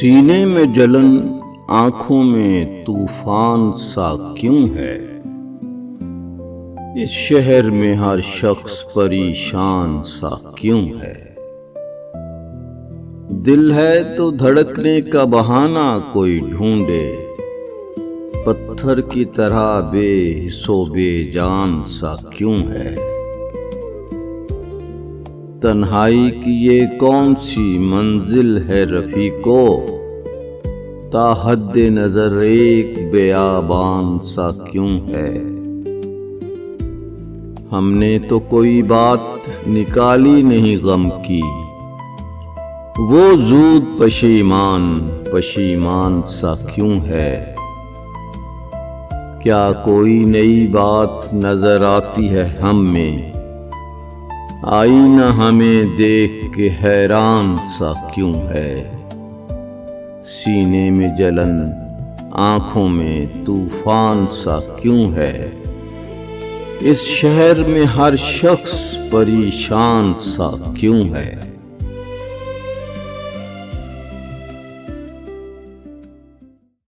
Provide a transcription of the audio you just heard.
سینے میں جلن آنکھوں میں طوفان سا کیوں ہے؟ اس شہر میں ہر شخص پریشان سا کیوں ہے؟ دل ہے تو دھڑکنے کا بہانہ کوئی ڈھونڈے، پتھر کی طرح بے حس و بے جان سا کیوں ہے؟ تنہائی کی یہ کون سی منزل ہے رفیقو، تا حد نظر ایک بیابان سا کیوں ہے؟ ہم نے تو کوئی بات نکالی نہیں غم کی، وہ زود پشیمان سا کیوں ہے؟ کیا کوئی نئی بات نظر آتی ہے ہم میں، آئینہ ہمیں دیکھ کے حیران سا کیوں ہے؟ سینے میں جلن آنکھوں میں طوفان سا کیوں ہے؟ اس شہر میں ہر شخص پریشان سا کیوں ہے؟